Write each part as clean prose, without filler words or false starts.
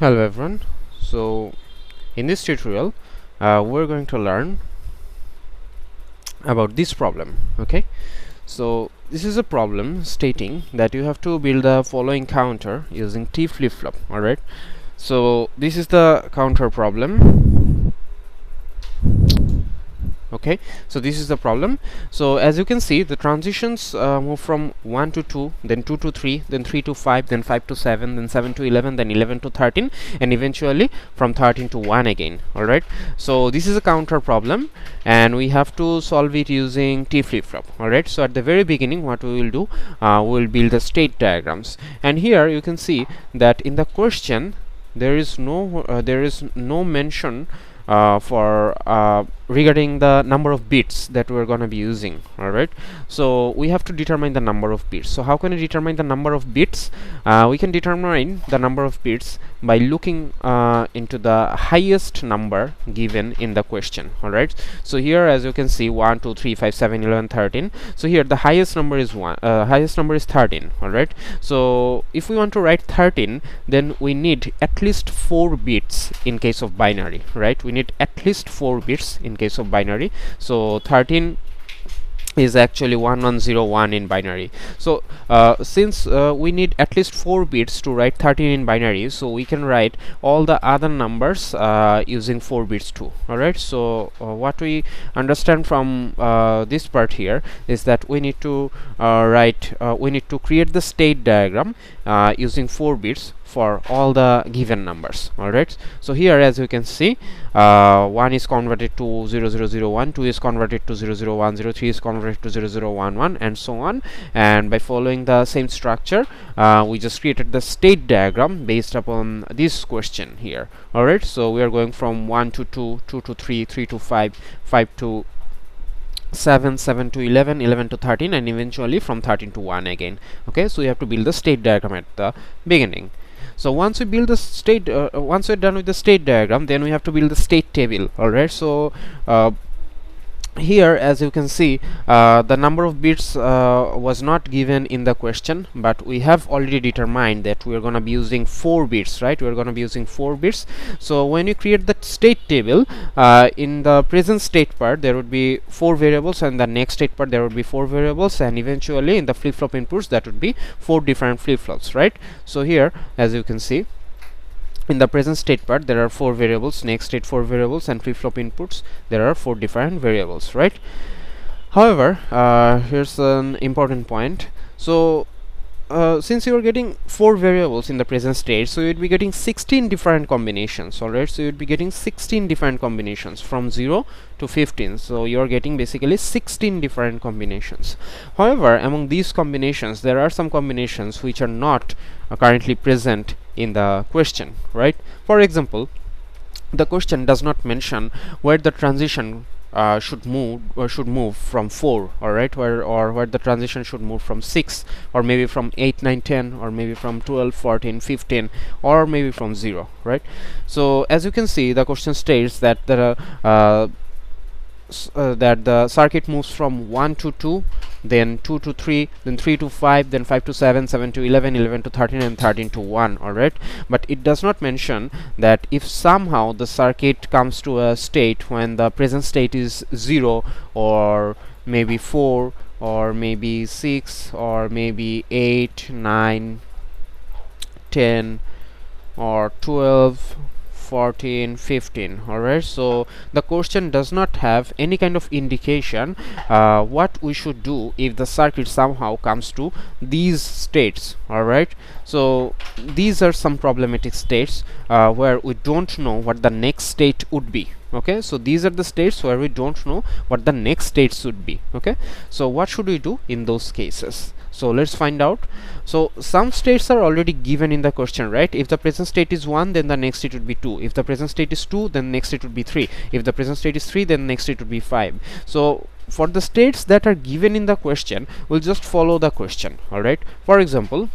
Hello everyone. So in this tutorial we're going to learn about this problem. Okay, so this is a problem stating that you have to build the following counter using T flip-flop. Alright, so this is the counter problem. Okay, so this is the problem. So as you can see, the transitions move from 1 to 2, then 2 to 3, then 3 to 5, then 5 to 7, then 7 to 11, then 11 to 13, and eventually from 13 to 1 again. Alright, so this is a counter problem and we have to solve it using T flip-flop. Alright, so at the very beginning what we will do, we will build the state diagrams, and here you can see that in the question there is no mention for regarding the number of bits that we're going to be using. Alright, so we have to determine the number of bits. So how can we determine the number of bits? We can determine the number of bits by looking into the highest number given in the question. Alright, so here as you can see 1 2 3 5 7 11 13. So here the highest number is 13. Alright, so if we want to write 13, then we need at least 4 bits in case of binary. Right, we need at least 4 bits in case of binary. So 13 is actually 1101 in binary. So since we need at least 4 bits to write 13 in binary, so we can write all the other numbers using 4 bits too. Alright, so what we understand from this part here is that we need to create the state diagram using 4 bits for all the given numbers. Alright, so here as you can see, 1 is converted to 0001, 2 is converted to 0010, 3 is converted to 0011, and so on. And by following the same structure, we just created the state diagram based upon this question here. Alright, so we are going from 1 to 2, 2 to 3, 3 to 5, 5 to 7, 7 to 11, 11 to 13, and eventually from 13 to 1 again. Okay, so we have to build the state diagram at the beginning. So once we build the state, once we're done with the state diagram, then we have to build the state table. Alright, so here as you can see, the number of bits was not given in the question, but we have already determined that we are going to be using 4 bits. Right, we are going to be using 4 bits. So when you create the state table, in the present state part there would be 4 variables, and the next state part there would be 4 variables, and eventually in the flip-flop inputs that would be 4 different flip-flops. Right, so here as you can see, in the present state part there are 4 variables, next state 4 variables, and flip-flop inputs there are 4 different variables. Right, however, here's an important point. So since you are getting 4 variables in the present state, so you'd be getting 16 different combinations. Alright, so you'd be getting 16 different combinations from 0 to 15. So you're getting basically 16 different combinations. However, among these combinations there are some combinations which are not currently present in the question. Right, for example, the question does not mention where the transition should move from 4, alright, where the transition should move from 6, or maybe from 8, 9, 10, or maybe from 12, 14, 15, or maybe from 0. Right, so as you can see, the question states that the circuit moves from 1 to 2, then 2 to 3, then 3 to 5, then 5 to 7, 7 to 11, 11 to 13, and 13 to 1. Alright, but it does not mention that if somehow the circuit comes to a state when the present state is 0, or maybe 4, or maybe 6, or maybe 8, 9, 10, or 12, 14, 15. Alright, so the question does not have any kind of indication what we should do if the circuit somehow comes to these states. Alright, so these are some problematic states where we don't know what the next state would be. Okay, so these are the states where we don't know what the next state should be. Okay, so what should we do in those cases? So let's find out. So some states are already given in the question. Right, if the present state is 1, then the next state would be 2. If the present state is 2, then the next state would be 3. If the present state is 3, then the next state would be 5. So for the states that are given in the question, we'll just follow the question. Alright, for example,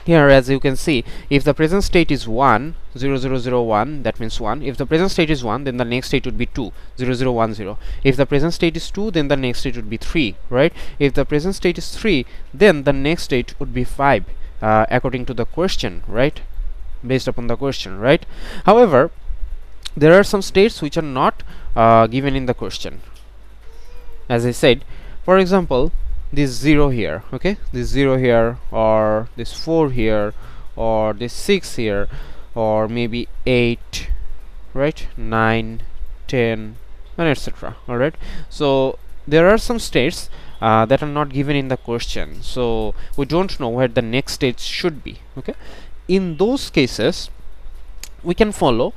here as you can see, if the present state is 1, 0001, that means 1. If the present state is 1, then the next state would be 2, 0010. If the present state is 2, then the next state would be 3. Right, if the present state is 3, then the next state would be 5 according to the question. Right, based upon the question, right? However, there are some states which are not given in the question. As I said, for example, this 0 here, okay, this 0 here, or this 4 here, or this 6 here, or maybe 8, right, 9, 10, and etc. All right, so there are some states that are not given in the question, so we don't know where the next state should be. Okay, in those cases we can follow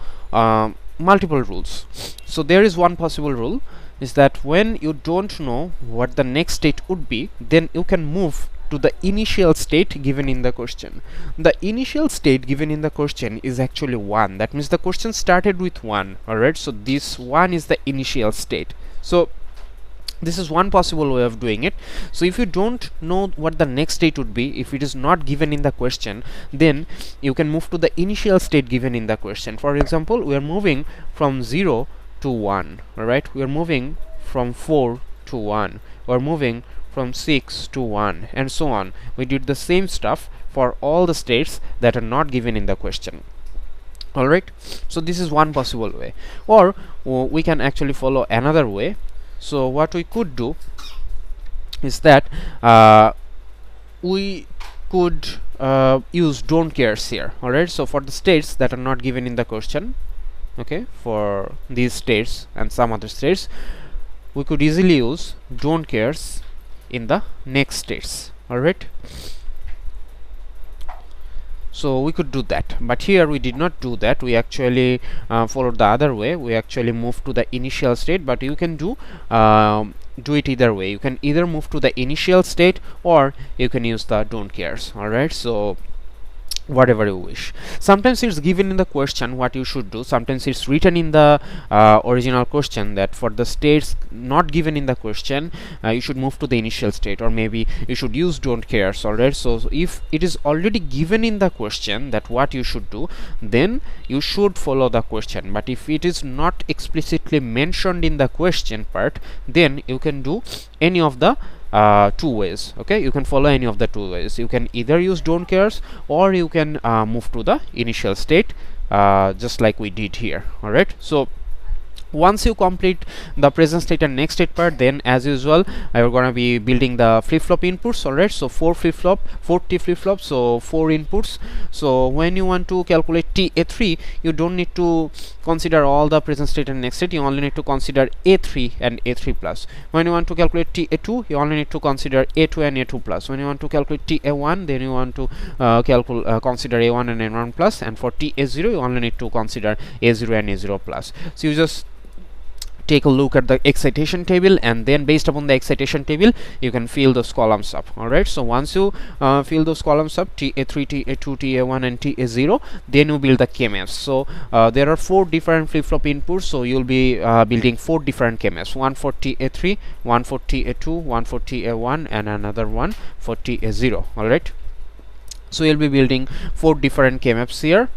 multiple rules. So there is one possible rule, is that when you don't know what the next state would be, then you can move to the initial state given in the question. The initial state given in the question is actually 1. That means the question started with 1. Alright, so this 1 is the initial state. So this is one possible way of doing it. So if you don't know what the next state would be, if it is not given in the question, then you can move to the initial state given in the question. For example, we are moving from 0 to 1. Alright, we are moving from 4 to 1, we are moving from 6 to 1, and so on. We did the same stuff for all the states that are not given in the question. Alright, so this is one possible way. Or we can actually follow another way. So what we could do is that we could use don't cares here. Alright, so for the states that are not given in the question, okay, for these states and some other states, we could easily use don't cares in the next states. Alright, so we could do that, but here we did not do that. We actually followed the other way. We actually moved to the initial state, but you can do it either way. You can either move to the initial state, or you can use the don't cares. Alright, so whatever you wish. Sometimes it's given in the question what you should do. Sometimes it's written in the original question that for the states not given in the question, you should move to the initial state, or maybe you should use don't cares. Alright, so if it is already given in the question that what you should do, then you should follow the question. But if it is not explicitly mentioned in the question part, then you can do any of the two ways. Okay, you can follow any of the two ways. You can either use don't cares, or you can move to the initial state, just like we did here. Alright, so once you complete the present state and next state part, then as usual we're gonna be building the flip-flop inputs. Alright, so 4 flip-flop, 4 T flip-flop, so 4 inputs. So when you want to calculate TA3, you don't need to consider all the present state and next state. You only need to consider A3 and A3 plus. When you want to calculate TA2, you only need to consider A2 and A2 plus. When you want to calculate TA1, then you want to consider A1 and A1 plus, and for TA0 you only need to consider A0 and A0 plus. So you just take a look at the excitation table, and then based upon the excitation table you can fill those columns up. Alright, so once you fill those columns up, TA3, TA2, TA1 and TA0, then you build the KMFs. So there are 4 different flip-flop inputs, so you'll be building 4 different KMFs, one for TA3, one for TA2, one for TA1, and another one for TA0. Alright, so you'll be building 4 different KMFs here.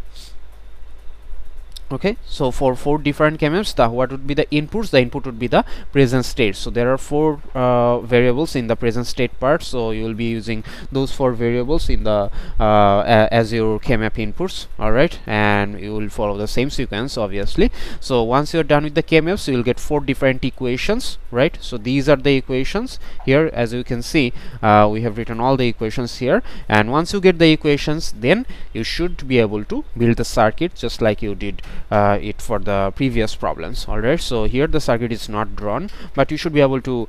Okay, so for 4 different KMFs, what would be the inputs? The input would be the present state. So there are 4 variables in the present state part, so you will be using those 4 variables in the as your KMF inputs. Alright, and you will follow the same sequence obviously. So once you're done with the KMFs, you will get 4 different equations, right? So these are the equations here. As you can see, we have written all the equations here, and once you get the equations, then you should be able to build the circuit just like you did it for the previous problems. Alright, so here the circuit is not drawn, but you should be able to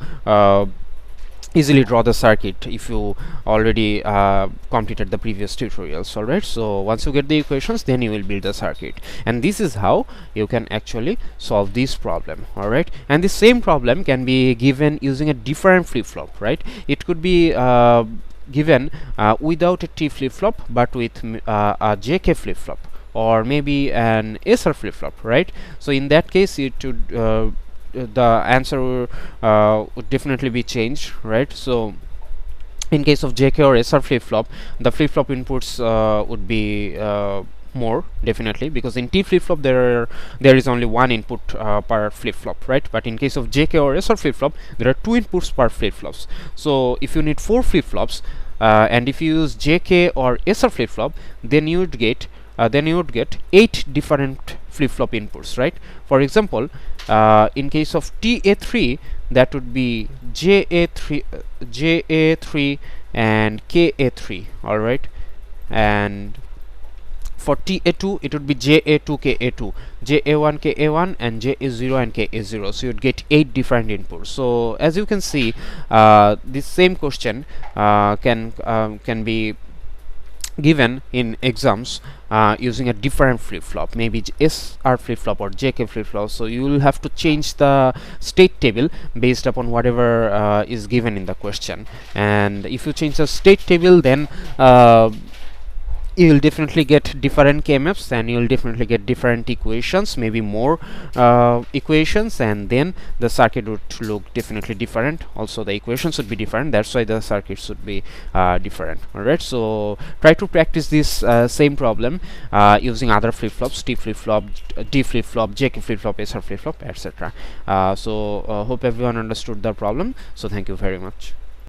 easily draw the circuit if you already completed the previous tutorials. Alright, so once you get the equations, then you will build the circuit, and this is how you can actually solve this problem. Alright, and the same problem can be given using a different flip-flop, right? It could be given without a T flip-flop, but with a JK flip-flop, or maybe an SR flip-flop, right? So in that case, it would the answer would definitely be changed, right? So in case of JK or SR flip-flop, the flip-flop inputs would be more, definitely, because in T flip-flop there is only one input per flip-flop, right? But in case of JK or SR flip-flop, there are 2 inputs per flip-flops. So if you need 4 flip-flops, and if you use JK or SR flip-flop, then you would get then you would get 8 different flip-flop inputs, right? For example, in case of TA3, that would be JA3 and KA3, all right. And for TA2 it would be JA2 KA2, JA1 KA1, and JA0 and KA0. So you'd get 8 different inputs. So as you can see, this same question can be given in exams using a different flip-flop, maybe SR flip-flop or JK flip-flop. So you will have to change the state table based upon whatever is given in the question. And if you change the state table, then you will definitely get different KMFs, and you will definitely get different equations, maybe more equations, and then the circuit would look definitely different. Also the equations would be different, that's why the circuits should be different. Alright, so try to practice this same problem using other flip-flops, T flip-flop, D flip-flop, JK flip-flop, SR flip-flop, etc. So hope everyone understood the problem. So thank you very much.